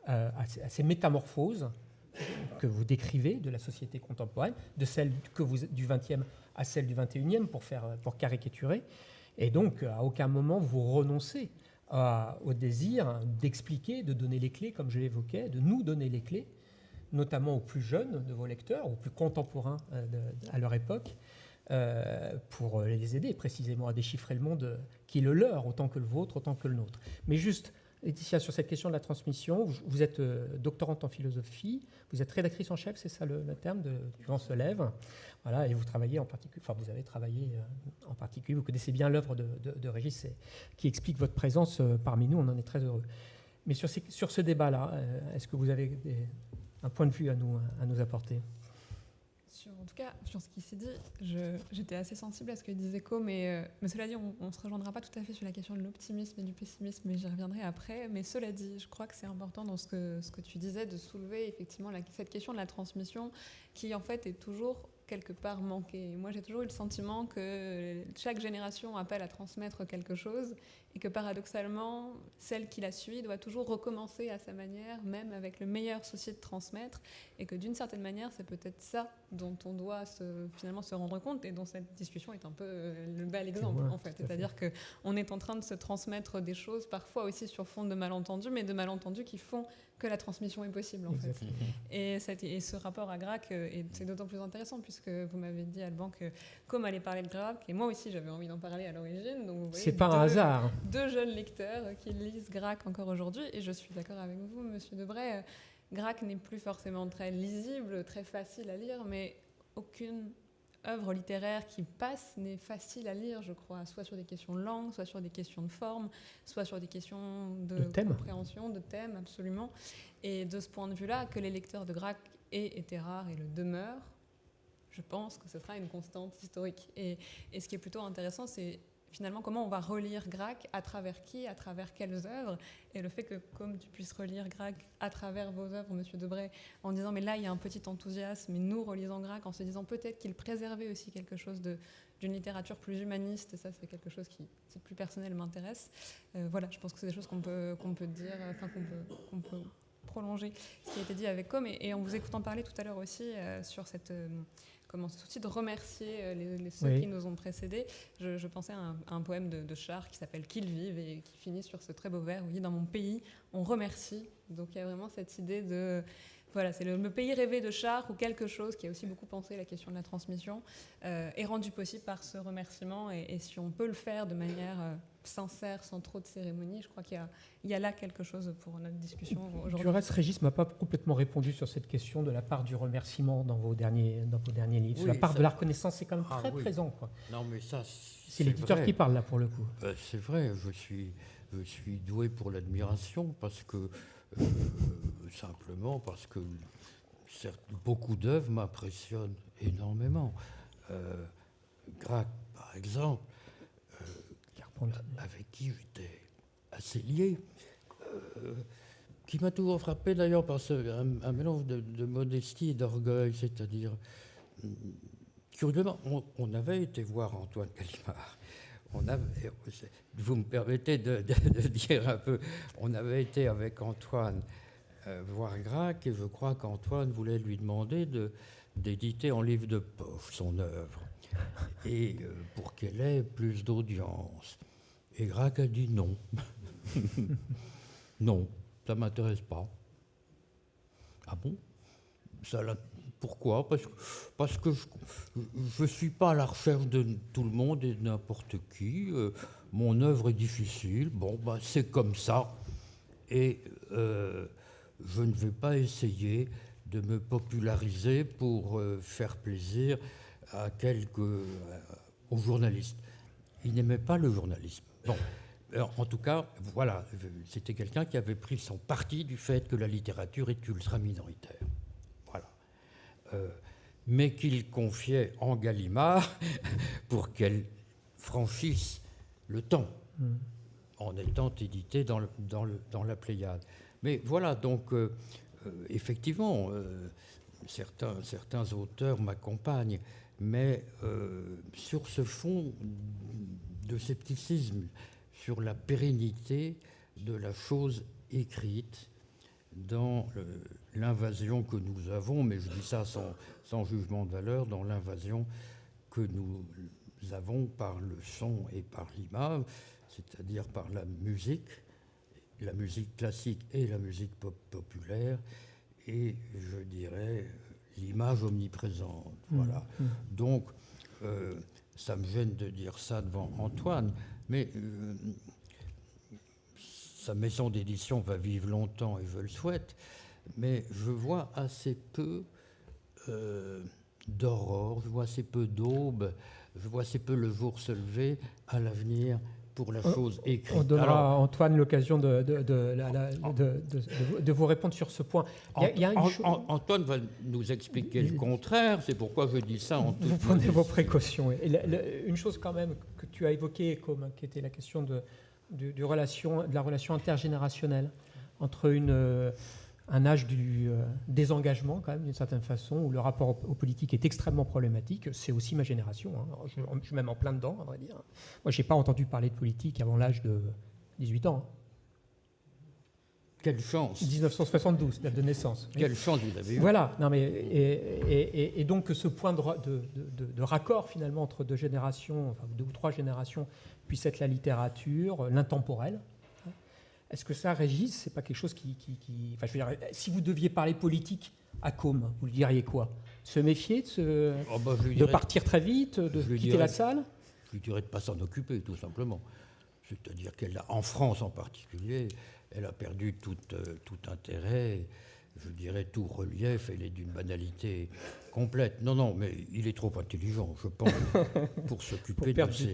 à ces métamorphoses que vous décrivez de la société contemporaine, de celle du XXe à celle du XXIe, pour caricaturer. Et donc, à aucun moment, vous renoncez au désir d'expliquer, de donner les clés, comme je l'évoquais, de nous donner les clés, notamment aux plus jeunes de vos lecteurs, aux plus contemporains à leur époque, pour les aider précisément à déchiffrer le monde qui est le leur, autant que le vôtre, autant que le nôtre. Mais juste, Laetitia, sur cette question de la transmission, vous êtes doctorante en philosophie, vous êtes rédactrice en chef, c'est ça le terme, du Vent se lève. Voilà, et vous travaillez en particulier, vous avez travaillé en particulier, vous connaissez bien l'œuvre de Régis qui explique votre présence parmi nous, on en est très heureux. Mais sur ce débat-là, est-ce que vous avez un point de vue à nous apporter ? En tout cas, sur ce qui s'est dit, j'étais assez sensible à ce que disait Co, mais cela dit, on ne se rejoindra pas tout à fait sur la question de l'optimisme et du pessimisme, mais j'y reviendrai après. Mais cela dit, je crois que c'est important dans ce que tu disais de soulever effectivement cette question de la transmission qui en fait est toujours quelque part manquée. Moi, j'ai toujours eu le sentiment que chaque génération appelle à transmettre quelque chose et que paradoxalement, celle qui la suit doit toujours recommencer à sa manière, même avec le meilleur souci de transmettre, et que d'une certaine manière, c'est peut-être ça dont on doit finalement se rendre compte et dont cette discussion est un peu le bel exemple, en fait. C'est-à-dire qu'on est en train de se transmettre des choses, parfois aussi sur fond de malentendus, mais de malentendus qui font que la transmission est possible, en fait. Et ce rapport à Gracq, c'est d'autant plus intéressant, puisque vous m'avez dit, Alban, que comme allait parler de Gracq, et moi aussi j'avais envie d'en parler à l'origine, donc vous voyez, c'est pas un hasard. 2 jeunes lecteurs qui lisent Gracq encore aujourd'hui, et je suis d'accord avec vous, Monsieur Debray, Gracq n'est plus forcément très lisible, très facile à lire, mais aucune œuvre littéraire qui passe n'est facile à lire, je crois, soit sur des questions de langue, soit sur des questions de forme, soit sur des questions de compréhension, de thème, absolument. Et de ce point de vue-là, que les lecteurs de Gracq aient été rares et le demeurent, je pense que ce sera une constante historique. Et ce qui est plutôt intéressant, c'est finalement comment on va relire Gracq, à travers qui, à travers quelles œuvres, et le fait que comme tu puisses relire Gracq à travers vos œuvres, Monsieur Debray, en disant mais là il y a un petit enthousiasme, et nous relisant Gracq en se disant peut-être qu'il préservait aussi quelque chose d'une littérature plus humaniste, et ça c'est quelque chose qui, c'est plus personnel, m'intéresse. Voilà, je pense que c'est des choses qu'on peut dire, enfin qu'on peut prolonger ce qui a été dit avec Com, et en vous écoutant parler tout à l'heure aussi sur cette comme un souci de remercier ceux Oui. qui nous ont précédés. Je pensais à un poème de Char qui s'appelle « Qu'ils vivent » et qui finit sur ce très beau vers où il dit « Dans mon pays, on remercie ». Donc il y a vraiment cette idée de... Voilà, c'est le pays rêvé de Char, ou quelque chose qui a aussi beaucoup pensé la question de la transmission, est rendu possible par ce remerciement. Et si on peut le faire de manière sincère, sans trop de cérémonie, je crois qu'il y a là quelque chose pour notre discussion Du aujourd'hui. reste, Régis ne m'a pas complètement répondu sur cette question de la part du remerciement dans vos derniers livres. Oui, la part ça- de la reconnaissance, c'est quand même Ah très oui. présent, quoi. Non, mais ça, C'est l'éditeur vrai. qui parle là pour le coup. C'est vrai, je suis doué pour l'admiration parce que, simplement parce que beaucoup d'œuvres m'impressionnent énormément. Gracq, par exemple, avec qui j'étais assez lié, qui m'a toujours frappé d'ailleurs par un mélange de modestie et d'orgueil, c'est-à-dire, curieusement, on avait été voir Antoine Gallimard. Vous me permettez de dire un peu, on avait été avec Antoine voir Gracq, et je crois qu'Antoine voulait lui demander d'éditer en livre de poche son œuvre, et pour qu'elle ait plus d'audience. Et Gracq a dit non. Non, ça ne m'intéresse pas. Ah bon? Pourquoi? Parce que je ne suis pas à la recherche de tout le monde et de n'importe qui. Mon œuvre est difficile. Bon, ben, c'est comme ça. Et je ne vais pas essayer de me populariser pour faire plaisir aux journalistes. Il n'aimait pas le journalisme. Bon. Alors, en tout cas, voilà, c'était quelqu'un qui avait pris son parti du fait que la littérature est ultra minoritaire. Voilà. Mais qu'il confiait en Gallimard pour qu'elle franchisse le temps, en étant éditée dans la Pléiade. Mais voilà, donc, effectivement, certains auteurs m'accompagnent, mais sur ce fond de scepticisme, sur la pérennité de la chose écrite dans l'invasion que nous avons, mais je dis ça sans jugement de valeur, dans l'invasion que nous avons par le son et par l'image, c'est-à-dire par la musique classique et la musique populaire, et je dirais l'image omniprésente. Voilà. Donc, ça me gêne de dire ça devant Antoine, mais sa maison d'édition va vivre longtemps et je le souhaite, mais je vois assez peu d'aurore, je vois assez peu d'aube, je vois assez peu le jour se lever à l'avenir pour la chose écrite. On donnera à Antoine l'occasion de vous répondre sur ce point. Antoine va nous expliquer le contraire, c'est pourquoi je dis ça en toute Vous prenez vos précautions. Et une chose quand même que tu as évoquée, qui était la question de la relation intergénérationnelle entre un âge du désengagement, quand même, d'une certaine façon, où le rapport aux politiques est extrêmement problématique. C'est aussi ma génération. Hein. Je suis même en plein dedans, à vrai dire. Moi, je n'ai pas entendu parler de politique avant l'âge de 18 ans. Quelle chance! 1972, date de naissance. Quelle chance vous avez eue! Voilà. Non, mais, et donc, ce point de raccord, finalement, entre deux générations, enfin 2 ou 3 générations, puisse être la littérature, l'intemporel. Est-ce que ça, Régis, c'est pas quelque chose Enfin, je veux dire, si vous deviez parler politique à Côme, vous lui diriez quoi? Se méfier, de partir très vite, de quitter la salle? Je lui dirais de ne pas s'en occuper, tout simplement. C'est-à-dire en France en particulier, elle a perdu tout intérêt, je dirais tout relief, elle est d'une banalité complète. Non, mais il est trop intelligent, je pense, pour s'occuper de ces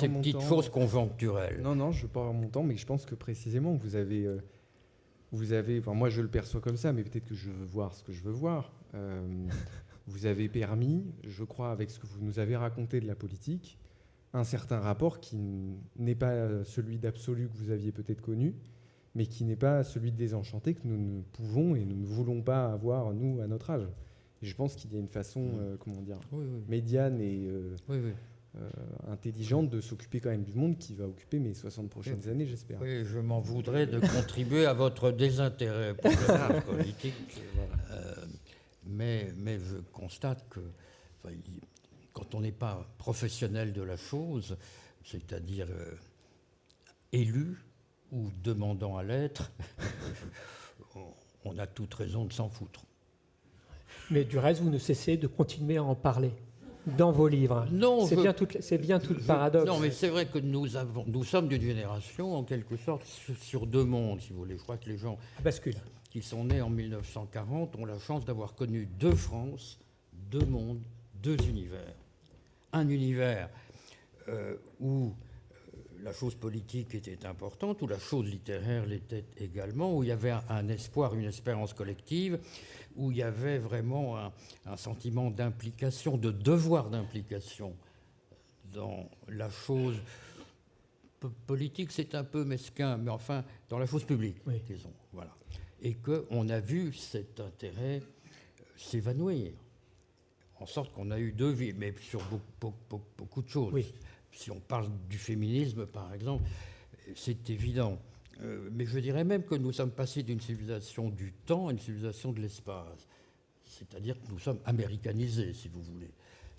petites choses conjoncturelles. Non, je ne veux pas avoir mon temps, mais je pense que précisément, vous avez enfin, moi je le perçois comme ça, mais peut-être que je veux voir ce que je veux voir. Vous avez permis, je crois, avec ce que vous nous avez raconté de la politique, un certain rapport qui n'est pas celui d'absolu que vous aviez peut-être connu, mais qui n'est pas celui de désenchanté que nous ne pouvons et nous ne voulons pas avoir, nous, à notre âge. Et je pense qu'il y a une façon, médiane et intelligente de s'occuper quand même du monde qui va occuper mes 60 prochaines années, j'espère. Oui, je m'en voudrais de contribuer à votre désintérêt pour la politique. mais je constate que quand on n'est pas professionnel de la chose, c'est-à-dire élu ou demandant à l'être, on a toute raison de s'en foutre. Mais du reste, vous ne cessez de continuer à en parler dans vos livres. Non, c'est bien tout le paradoxe. Non, mais c'est vrai que nous sommes d'une génération, en quelque sorte, sur deux mondes, si vous voulez. Je crois que les gens bascule. Qui sont nés en 1940 ont la chance d'avoir connu deux France, deux mondes, deux univers. Un univers où la chose politique était importante, où la chose littéraire l'était également, où il y avait un espoir, une espérance collective, où il y avait vraiment un sentiment d'implication, de devoir d'implication dans la chose politique, c'est un peu mesquin, mais enfin, dans la chose publique, oui. Disons. Voilà. Et qu'on a vu cet intérêt s'évanouir, en sorte qu'on a eu deux vies, mais sur beaucoup de choses. Oui. Si on parle du féminisme, par exemple, c'est évident. Mais je dirais même que nous sommes passés d'une civilisation du temps à une civilisation de l'espace. C'est-à-dire que nous sommes américanisés, si vous voulez,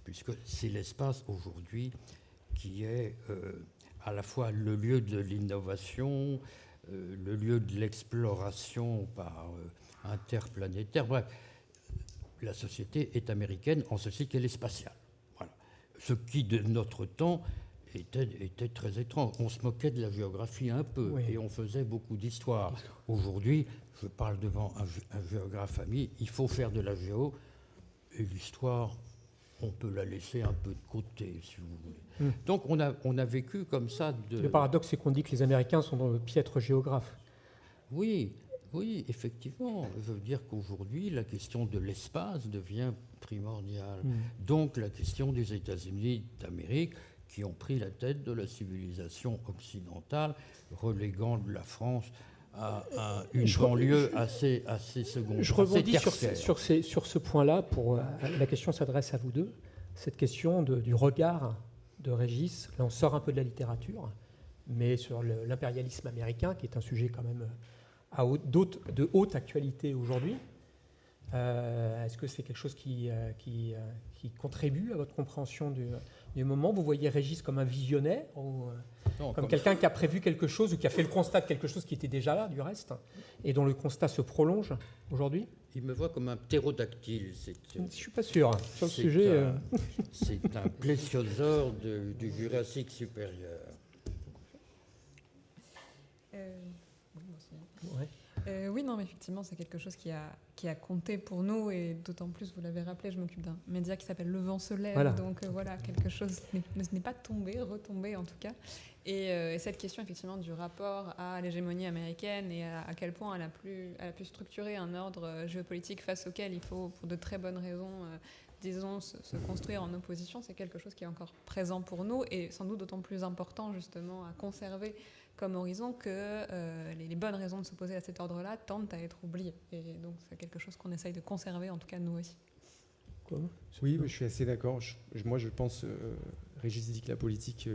puisque c'est l'espace aujourd'hui qui est à la fois le lieu de l'innovation, le lieu de l'exploration par interplanétaire. Bref, la société est américaine en ceci qu'elle est spatiale. Voilà. Ce qui, de notre temps, était très étrange. On se moquait de la géographie un peu, oui. Et on faisait beaucoup d'histoire. Aujourd'hui, je parle devant un géographe ami, il faut faire de la géo, et l'histoire, on peut la laisser un peu de côté, si vous voulez. Donc on a vécu comme ça. Le paradoxe, c'est qu'on dit que les Américains sont de piètres géographes. Oui, effectivement. Je veux dire qu'aujourd'hui, la question de l'espace devient primordiale. Donc la question des États-Unis d'Amérique, qui ont pris la tête de la civilisation occidentale, reléguant la France à une banlieue assez secondaire. Je rebondis sur ce point-là. La question s'adresse à vous deux. Cette question du regard de Régis. Là, on sort un peu de la littérature, mais sur l'impérialisme américain, qui est un sujet quand même de haute actualité aujourd'hui. Est-ce que c'est quelque chose qui contribue à votre compréhension du moment? Vous voyez Régis comme un visionnaire ou comme quelqu'un qui a prévu quelque chose ou qui a fait le constat de quelque chose qui était déjà là, du reste, et dont le constat se prolonge aujourd'hui? Il me voit comme un ptérodactyle. Je ne suis pas sûr sur le sujet. C'est un plésiosaure du Jurassique supérieur. Oui, non, mais effectivement, c'est quelque chose qui a compté pour nous, et d'autant plus, vous l'avez rappelé, je m'occupe d'un média qui s'appelle Le Vent se lève, voilà. Donc voilà, quelque chose n'est pas retombé en tout cas. Et cette question effectivement du rapport à l'hégémonie américaine et à quel point elle a pu structurer un ordre géopolitique face auquel il faut, pour de très bonnes raisons, disons, se construire en opposition, c'est quelque chose qui est encore présent pour nous et sans doute d'autant plus important justement à conserver comme horizon que les bonnes raisons de s'opposer à cet ordre-là tendent à être oubliées. Et donc c'est quelque chose qu'on essaye de conserver, en tout cas nous aussi. Oui, je suis assez d'accord. Moi, je pense, Régis dit que la politique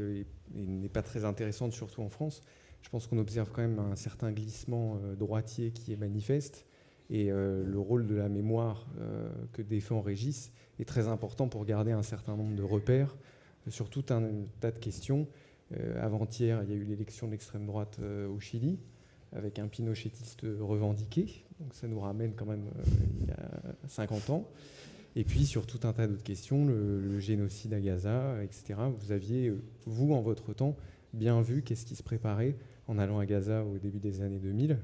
n'est pas très intéressante, surtout en France. Je pense qu'on observe quand même un certain glissement droitier qui est manifeste. Et le rôle de la mémoire que défend Régis est très important pour garder un certain nombre de repères sur tout un tas de questions. Avant-hier, il y a eu l'élection de l'extrême droite au Chili, avec un pinochetiste revendiqué. Donc ça nous ramène quand même il y a 50 ans. Et puis sur tout un tas d'autres questions, le génocide à Gaza, etc. Vous aviez, vous, en votre temps, bien vu qu'est-ce qui se préparait en allant à Gaza au début des années 2000.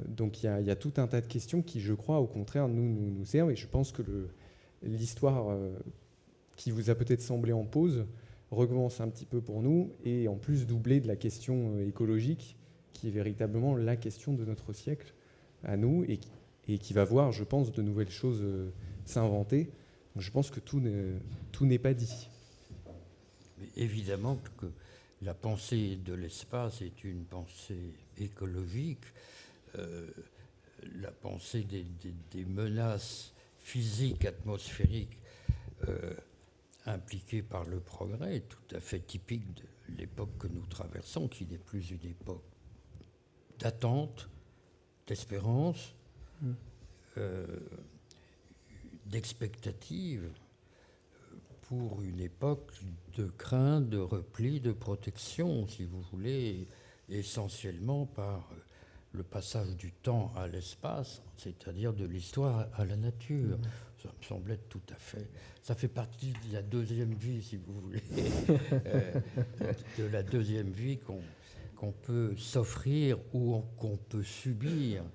Donc il y a tout un tas de questions qui, je crois, au contraire, nous servent. Et je pense que l'histoire qui vous a peut-être semblé en pause recommence un petit peu pour nous, et en plus doublée de la question écologique, qui est véritablement la question de notre siècle à nous, et qui va voir, je pense, de nouvelles choses s'inventer. Donc je pense que tout n'est pas dit. Mais évidemment que la pensée de l'espace est une pensée écologique. La pensée des menaces physiques, atmosphériques impliquées par le progrès est tout à fait typique de l'époque que nous traversons, qui n'est plus une époque d'attente, d'espérance, d'expectative pour une époque de crainte, de repli, de protection, si vous voulez, essentiellement par le passage du temps à l'espace, c'est-à-dire de l'histoire à la nature. Ça me semble être tout à fait... Ça fait partie de la deuxième vie, si vous voulez, de la deuxième vie qu'on peut s'offrir ou qu'on peut subir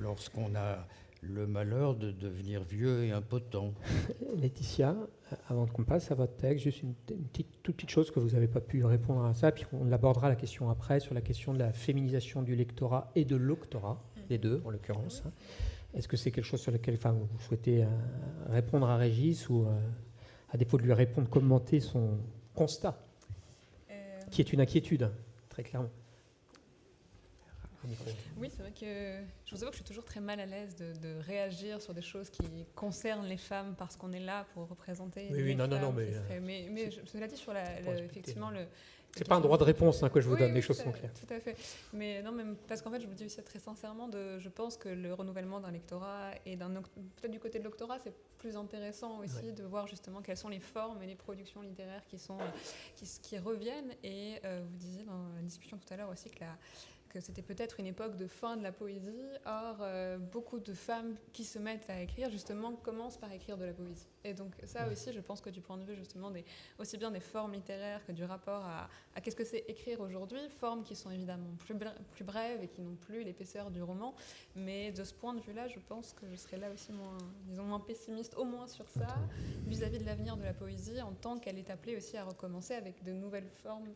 lorsqu'on a le malheur de devenir vieux et impotent. Laetitia, avant qu'on passe à votre texte, juste une toute petite chose que vous n'avez pas pu répondre à ça, puis on abordera la question après, sur la question de la féminisation du lectorat et de l'octorat, les deux en l'occurrence. Est-ce que c'est quelque chose sur lequel vous souhaitez répondre à Régis ou, à défaut de lui répondre, commenter son constat, qui est une inquiétude, très clairement? Oui, c'est vrai que je vous avoue que je suis toujours très mal à l'aise de réagir sur des choses qui concernent les femmes parce qu'on est là pour représenter les femmes. Mais cela dit, sur effectivement le... C'est pas un droit de réponse que je vous donne, les choses sont claires. Tout à fait. Mais non, même parce qu'en fait, je vous dis aussi très sincèrement, je pense que le renouvellement d'un lectorat et peut-être du côté de l'octorat, c'est plus intéressant aussi de voir justement quelles sont les formes et les productions littéraires qui reviennent. Et vous disiez dans la discussion tout à l'heure aussi que c'était peut-être une époque de fin de la poésie. Or, beaucoup de femmes qui se mettent à écrire, justement, commencent par écrire de la poésie. Et donc ça aussi, je pense que du point de vue, justement, aussi bien des formes littéraires que du rapport à qu'est-ce que c'est écrire aujourd'hui, formes qui sont évidemment plus brèves et qui n'ont plus l'épaisseur du roman. Mais de ce point de vue-là, je pense que je serais là aussi moins pessimiste, au moins sur ça, vis-à-vis de l'avenir de la poésie, en tant qu'elle est appelée aussi à recommencer avec de nouvelles formes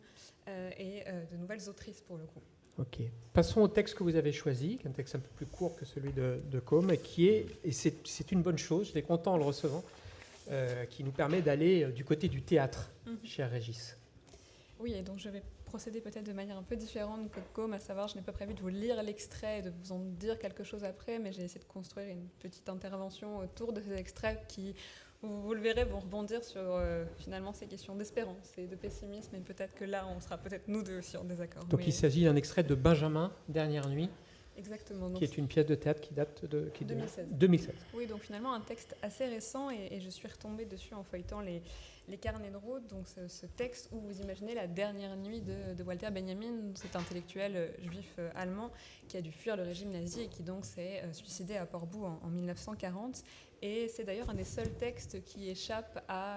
et de nouvelles autrices, pour le coup. Ok. Passons au texte que vous avez choisi, qui est un texte un peu plus court que celui de Côme, et c'est une bonne chose, j'étais content en le recevant, qui nous permet d'aller du côté du théâtre, cher Régis. Oui, et donc je vais procéder peut-être de manière un peu différente que Côme, à savoir, je n'ai pas prévu de vous lire l'extrait et de vous en dire quelque chose après, mais j'ai essayé de construire une petite intervention autour de ces extraits qui, vous le verrez, vont rebondir sur finalement ces questions d'espérance et de pessimisme, et peut-être que là, on sera peut-être nous deux aussi en désaccord. Donc il s'agit d'un extrait de Benjamin, Dernière nuit. Exactement. Donc, qui est une pièce de théâtre qui date de 2016. Oui, donc finalement un texte assez récent, et je suis retombée dessus en feuilletant les carnets de route. Donc ce texte où vous imaginez la dernière nuit de Walter Benjamin, cet intellectuel juif allemand qui a dû fuir le régime nazi et qui donc s'est suicidé à Portbou en 1940. Et c'est d'ailleurs un des seuls textes qui échappe à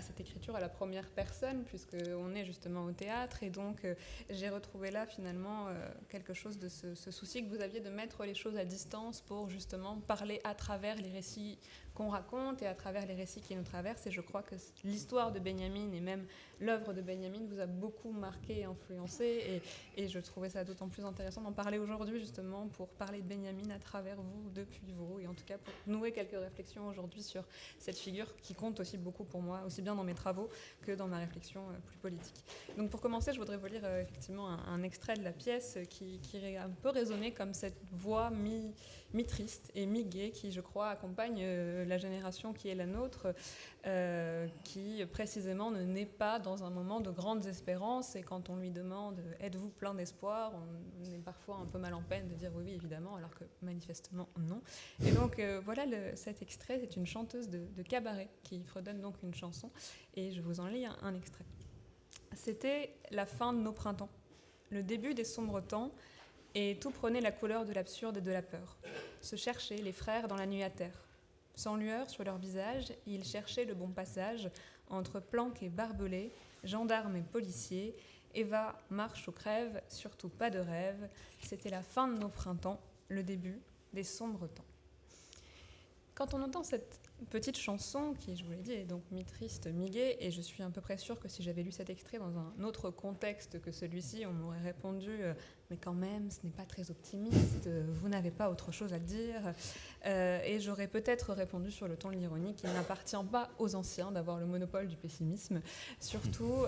cette écriture à la première personne, puisqu'on est justement au théâtre. Et donc, j'ai retrouvé là, finalement, quelque chose de ce souci que vous aviez de mettre les choses à distance pour, justement, parler à travers les récits qu'on raconte et à travers les récits qui nous traversent. Et je crois que l'histoire de Benjamin et même l'œuvre de Benjamin vous a beaucoup marqué et influencé. Et je trouvais ça d'autant plus intéressant d'en parler aujourd'hui, justement, pour parler de Benjamin à travers vous, depuis vous, et en tout cas pour nouer quelques réflexions aujourd'hui sur cette figure qui compte aussi beaucoup pour moi, aussi bien dans mes travaux que dans ma réflexion plus politique. Donc pour commencer, je voudrais vous lire effectivement un extrait de la pièce qui a un peu résonné comme cette voix mi-triste et mi-gaie qui, je crois, accompagne la génération qui est la nôtre, qui précisément ne naît pas dans un moment de grandes espérances, et quand on lui demande « êtes-vous plein d'espoir ?», on est parfois un peu mal en peine de dire « oui, évidemment », alors que manifestement non. Et donc voilà, cet extrait, c'est une chanteuse de cabaret qui fredonne donc une chanson, et je vous en lis un extrait. C'était la fin de nos printemps, le début des sombres temps, et tout prenait la couleur de l'absurde et de la peur. Se cherchaient les frères dans la nuit à terre. Sans lueur sur leur visage, ils cherchaient le bon passage entre planques et barbelés, gendarmes et policiers. Eva marche ou crève, surtout pas de rêve. C'était la fin de nos printemps, le début des sombres temps. Quand on entend cette petite chanson, qui, je vous l'ai dit, est donc mi-triste, mi-gaie, et je suis à peu près sûre que si j'avais lu cet extrait dans un autre contexte que celui-ci, on m'aurait répondu mais quand même, ce n'est pas très optimiste, vous n'avez pas autre chose à dire. Et j'aurais peut-être répondu sur le ton de l'ironie qu'il n'appartient pas aux anciens d'avoir le monopole du pessimisme, surtout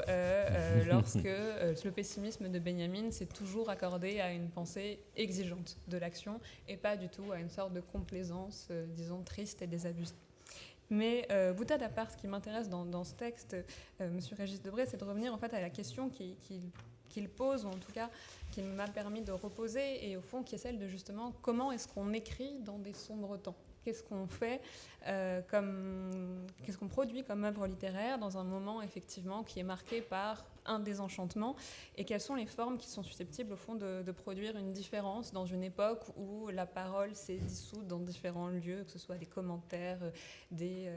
lorsque le pessimisme de Benjamin s'est toujours accordé à une pensée exigeante de l'action et pas du tout à une sorte de complaisance, disons, triste et désabusée. Mais boutade à part, ce qui m'intéresse dans ce texte, Monsieur Régis Debray, c'est de revenir en fait à la question qu'il pose, ou en tout cas qu'il m'a permis de reposer, et au fond qui est celle de justement comment est-ce qu'on écrit dans des sombres temps. qu'est-ce qu'on fait, qu'est-ce qu'on produit comme œuvre littéraire dans un moment effectivement qui est marqué par un désenchantement, et quelles sont les formes qui sont susceptibles au fond de produire une différence dans une époque où la parole s'est dissoute dans différents lieux, que ce soit des commentaires, des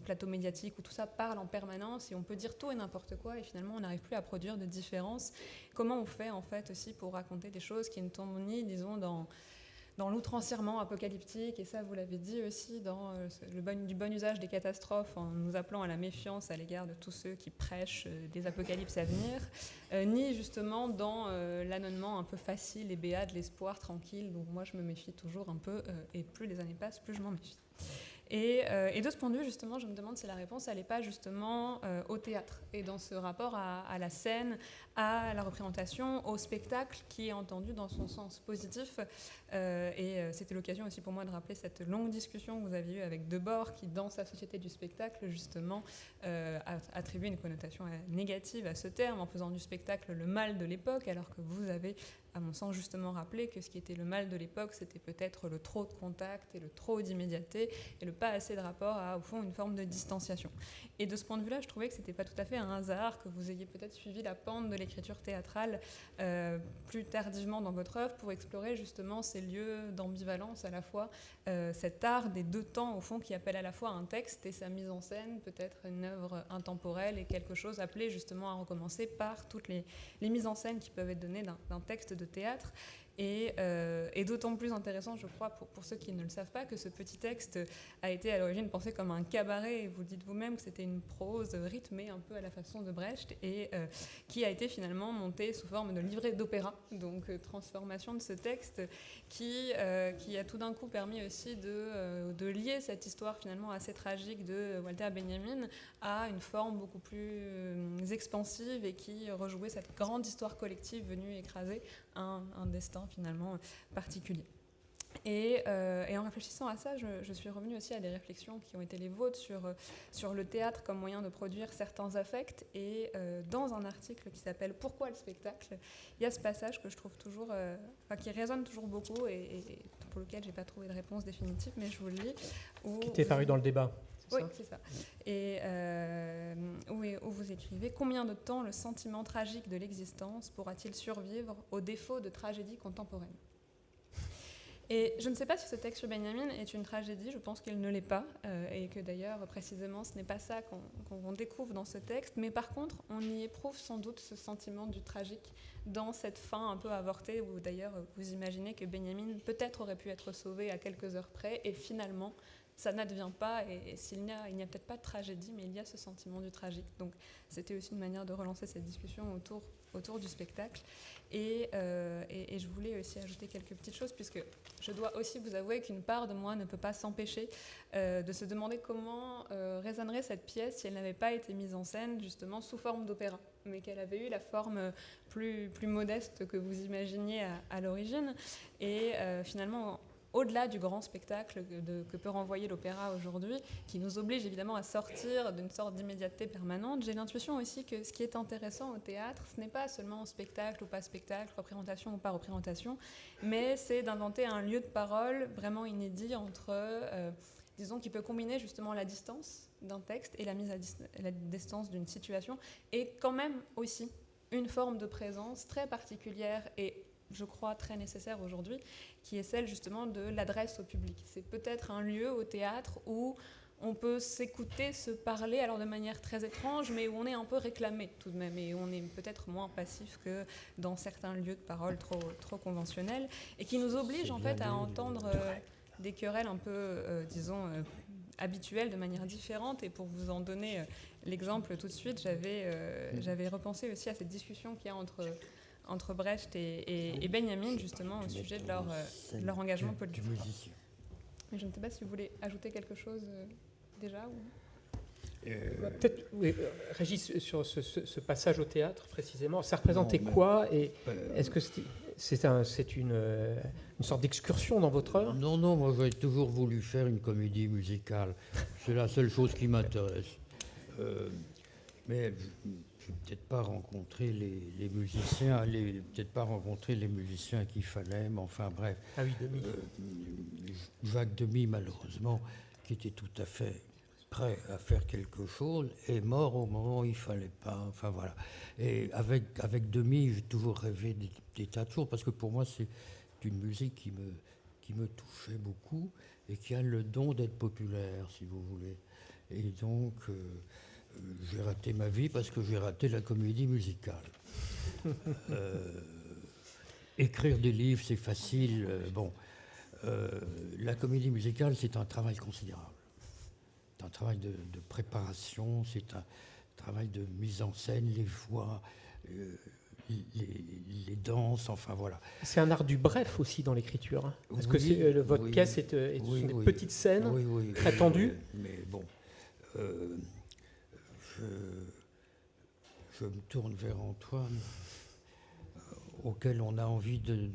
plateaux médiatiques où tout ça parle en permanence et on peut dire tout et n'importe quoi et finalement on n'arrive plus à produire de différence. Comment on fait en fait aussi pour raconter des choses qui ne tombent ni, disons, dans l'outrancièrement apocalyptique, et ça vous l'avez dit aussi, dans du bon usage des catastrophes, en nous appelant à la méfiance à l'égard de tous ceux qui prêchent des apocalypses à venir, ni justement dans l'anonymat un peu facile et béat de l'espoir tranquille, dont moi je me méfie toujours un peu, et plus les années passent, plus je m'en méfie. Et de ce point de vue, justement, je me demande si la réponse, elle n'est pas justement au théâtre, et dans ce rapport à la scène, à la représentation, au spectacle, qui est entendu dans son sens positif. Et c'était l'occasion aussi pour moi de rappeler cette longue discussion que vous aviez eue avec Debord, qui, dans sa Société du spectacle, justement, attribue une connotation négative à ce terme, en faisant du spectacle le mal de l'époque, alors que vous avez, à mon sens, justement rappelé que ce qui était le mal de l'époque, c'était peut-être le trop de contact et le trop d'immédiateté et le pas assez de rapport à, au fond, une forme de distanciation. Et de ce point de vue-là, je trouvais que c'était pas tout à fait un hasard que vous ayez peut-être suivi la pente de l'écriture théâtrale plus tardivement dans votre œuvre pour explorer justement ces lieux d'ambivalence à la fois, cet art des deux temps, au fond, qui appelle à la fois un texte et sa mise en scène, peut-être une œuvre intemporelle et quelque chose appelé justement à recommencer par toutes les mises en scène qui peuvent être données d'un texte de théâtre. Et d'autant plus intéressant, je crois, pour ceux qui ne le savent pas, que ce petit texte a été à l'origine pensé comme un cabaret, et vous dites vous-même que c'était une prose rythmée un peu à la façon de Brecht, et qui a été finalement monté sous forme de livret d'opéra, donc transformation de ce texte qui a tout d'un coup permis aussi de lier cette histoire finalement assez tragique de Walter Benjamin à une forme beaucoup plus expansive et qui rejouait cette grande histoire collective venue écraser un destin finalement particulier. Et en réfléchissant à ça, je suis revenue aussi à des réflexions qui ont été les vôtres sur le théâtre comme moyen de produire certains affects. Et dans un article qui s'appelle « Pourquoi le spectacle ?», il y a ce passage que je trouve toujours, qui résonne toujours beaucoup et pour lequel je n'ai pas trouvé de réponse définitive, mais je vous le lis. Qui était paru dans le débat. Oui, c'est ça. Et où vous écrivez « Combien de temps le sentiment tragique de l'existence pourra-t-il survivre au défaut de tragédie contemporaine ?» Et je ne sais pas si ce texte sur Benjamin est une tragédie, je pense qu'il ne l'est pas, et que d'ailleurs, précisément, ce n'est pas ça qu'on découvre dans ce texte, mais par contre, on y éprouve sans doute ce sentiment du tragique dans cette fin un peu avortée, où d'ailleurs, vous imaginez que Benjamin peut-être aurait pu être sauvé à quelques heures près, et finalement, ça n'advient pas, et il n'y a peut-être pas de tragédie, mais il y a ce sentiment du tragique. Donc c'était aussi une manière de relancer cette discussion autour du spectacle. Et je voulais aussi ajouter quelques petites choses, puisque je dois aussi vous avouer qu'une part de moi ne peut pas s'empêcher de se demander comment résonnerait cette pièce si elle n'avait pas été mise en scène justement sous forme d'opéra, mais qu'elle avait eu la forme plus modeste que vous imaginiez à l'origine. Et finalement, au-delà du grand spectacle que peut renvoyer l'opéra aujourd'hui, qui nous oblige évidemment à sortir d'une sorte d'immédiateté permanente, j'ai l'intuition aussi que ce qui est intéressant au théâtre, ce n'est pas seulement spectacle ou pas spectacle, représentation ou pas représentation, mais c'est d'inventer un lieu de parole vraiment inédit entre, disons, qui peut combiner justement la distance d'un texte et la mise à la distance d'une situation, et quand même aussi une forme de présence très particulière et je crois très nécessaire aujourd'hui, qui est celle justement de l'adresse au public. C'est peut-être un lieu au théâtre où on peut s'écouter, se parler, alors de manière très étrange, mais où on est un peu réclamé tout de même, et on est peut-être moins passif que dans certains lieux de parole trop conventionnels, et qui nous oblige en fait à entendre des querelles un peu, disons, habituelles de manière différente. Et pour vous en donner l'exemple tout de suite, j'avais repensé aussi à cette discussion qu'il y a entre Brecht et Benjamin, justement, au sujet de leur engagement politique. Mais je ne sais pas si vous voulez ajouter quelque chose déjà ou... Peut-être, oui, Régis, sur ce passage au théâtre, précisément, ça représentait quoi, et est-ce que c'est une sorte d'excursion dans votre œuvre ? Non, moi j'ai toujours voulu faire une comédie musicale. C'est la seule chose qui m'intéresse. Mais n'ai peut-être pas rencontré les musiciens, peut-être pas rencontré les musiciens qu'il fallait, mais enfin bref. Ah oui, Demy. Jacques Demy, malheureusement, qui était tout à fait prêt à faire quelque chose, est mort au moment où il fallait pas. Enfin voilà. Et avec Demy, j'ai toujours rêvé des tas de choses, parce que pour moi, c'est une musique qui me touchait beaucoup et qui a le don d'être populaire, si vous voulez. Et donc, j'ai raté ma vie parce que j'ai raté la comédie musicale. Écrire des livres, c'est facile. La comédie musicale, c'est un travail considérable. C'est un travail de préparation, c'est un travail de mise en scène, les voix, les danses, enfin voilà. C'est un art du bref aussi dans l'écriture, hein, parce que votre pièce est une petite scène très tendue. Mais bon, je me tourne vers Antoine, auquel on a envie de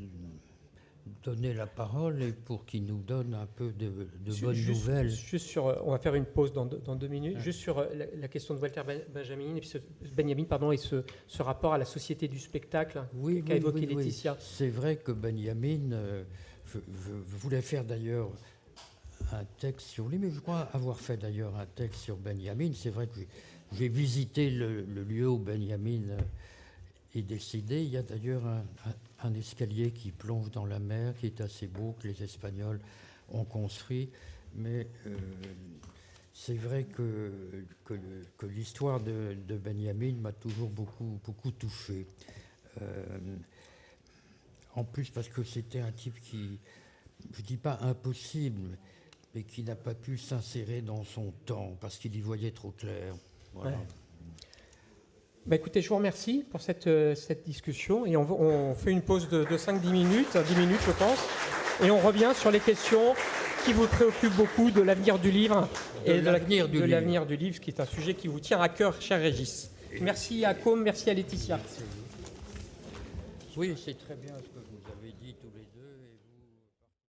donner la parole et pour qu'il nous donne un peu de bonnes nouvelles. On va faire une pause dans 2 minutes. Ouais. Juste sur la question de Walter Benjamin et ce rapport à la société du spectacle qu'a évoqué Laetitia. Oui. C'est vrai que Benjamin, je voulais faire d'ailleurs un texte sur lui, mais je crois avoir fait d'ailleurs un texte sur Benjamin. C'est vrai que j'ai visité le lieu où Benjamin est décédé. Il y a d'ailleurs un escalier qui plonge dans la mer, qui est assez beau, que les Espagnols ont construit. Mais c'est vrai que l'histoire de Benjamin m'a toujours beaucoup touché. En plus, parce que c'était un type qui, je ne dis pas impossible, mais qui n'a pas pu s'insérer dans son temps, parce qu'il y voyait trop clair. Voilà. Ouais. Bah écoutez, je vous remercie pour cette discussion et on fait une pause de 5-10 minutes, 10 minutes je pense, et on revient sur les questions qui vous préoccupent beaucoup de l'avenir du livre et de l'avenir du livre, qui est un sujet qui vous tient à cœur, cher Régis. Merci à Côme, merci à Laetitia. Oui, c'est très bien ce que vous avez dit tous les deux.